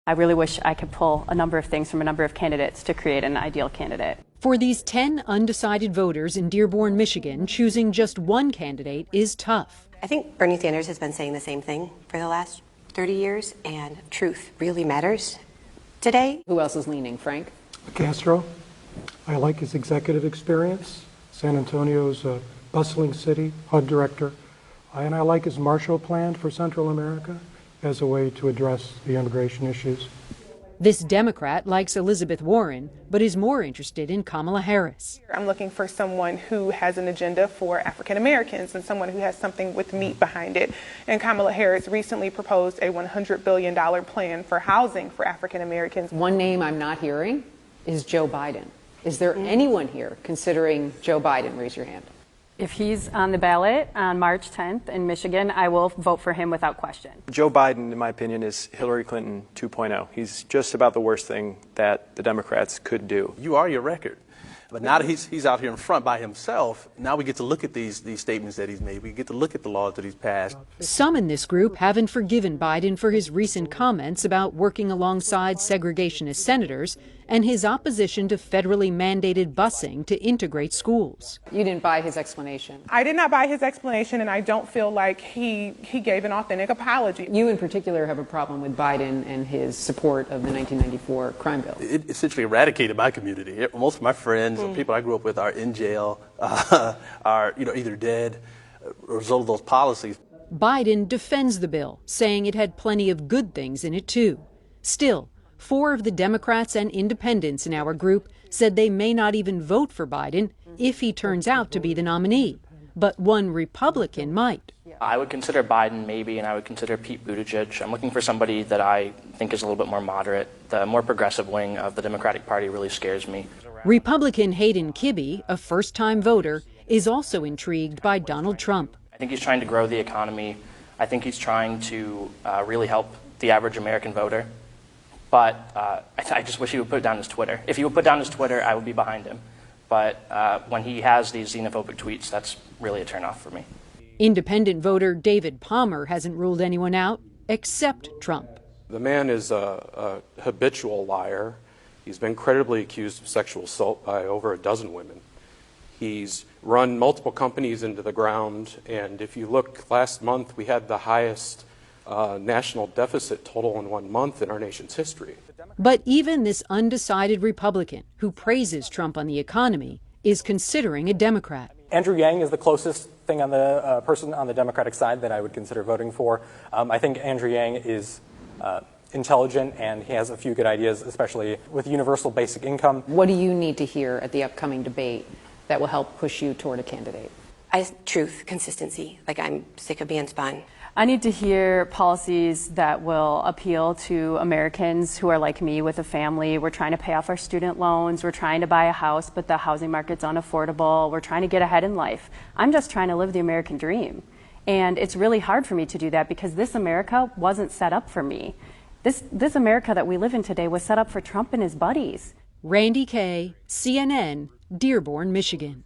I really wish I could pull a number of things from a number of candidates to create an ideal candidate. For these 10 undecided voters in Dearborn, Michigan, choosing just one candidate is tough. I think Bernie Sanders has been saying the same thing for the last 30 years, and truth really matters today. Who else is leaning, Frank? Castro. I like his executive experience. San Antonio's a bustling city, HUD director. And I like his Marshall Plan for Central America as a way to address the immigration issues. This Democrat likes Elizabeth Warren, but is more interested in Kamala Harris. I'm looking for someone who has an agenda for African Americans and someone who has something with meat behind it. And Kamala Harris recently proposed a $100 billion plan for housing for African Americans. One name I'm not hearing is Joe Biden. Is there anyone here considering Joe Biden? Raise your hand. If he's on the ballot on March 10th in Michigan, I will vote for him without question. Joe Biden, in my opinion, is Hillary Clinton 2.0. He's just about the worst thing that the Democrats could do. You are your record. But now that he's out here in front by himself, now we get to look at these statements that he's made. We get to look at the laws that he's passed. Some in this group haven't forgiven Biden for his recent comments about working alongside segregationist senators and his opposition to federally mandated busing to integrate schools. You didn't buy his explanation. I did not buy his explanation, and I don't feel like he gave an authentic apology. You in particular have a problem with Biden and his support of the 1994 crime bill. It essentially eradicated my community. Most of my friends and people I grew up with are in jail, are either dead as a result of those policies. Biden defends the bill, saying it had plenty of good things in it too. Still, 4 of the Democrats and independents in our group said they may not even vote for Biden if he turns out to be the nominee. But one Republican might. I would consider Biden maybe, and I would consider Pete Buttigieg. I'm looking for somebody that I think is a little bit more moderate. The more progressive wing of the Democratic Party really scares me. Republican Hayden Kibbe, a first-time voter, is also intrigued by Donald Trump. I think he's trying to grow the economy. I think he's trying to really help the average American voter. But I just wish he would put down his Twitter. If he would put down his Twitter, I would be behind him. But when he has these xenophobic tweets, that's really a turnoff for me. Independent voter David Palmer hasn't ruled anyone out except Trump. The man is a habitual liar. He's been credibly accused of sexual assault by over a dozen women. He's run multiple companies into the ground, and if you look, last month we had the highest national deficit total in 1 month in our nation's history. But even this undecided Republican who praises Trump on the economy is considering a Democrat. Andrew Yang is the closest thing on the person on the Democratic side that I would consider voting for. I think Andrew Yang is intelligent and he has a few good ideas, especially with universal basic income. What do you need to hear at the upcoming debate that will help push you toward a candidate? Truth, consistency. Like, I'm sick of being spun. I need to hear policies that will appeal to Americans who are like me with a family. We're trying to pay off our student loans. We're trying to buy a house, but the housing market's unaffordable. We're trying to get ahead in life. I'm just trying to live the American dream. And it's really hard for me to do that because this America wasn't set up for me. This America that we live in today was set up for Trump and his buddies. Randy Kay, CNN, Dearborn, Michigan.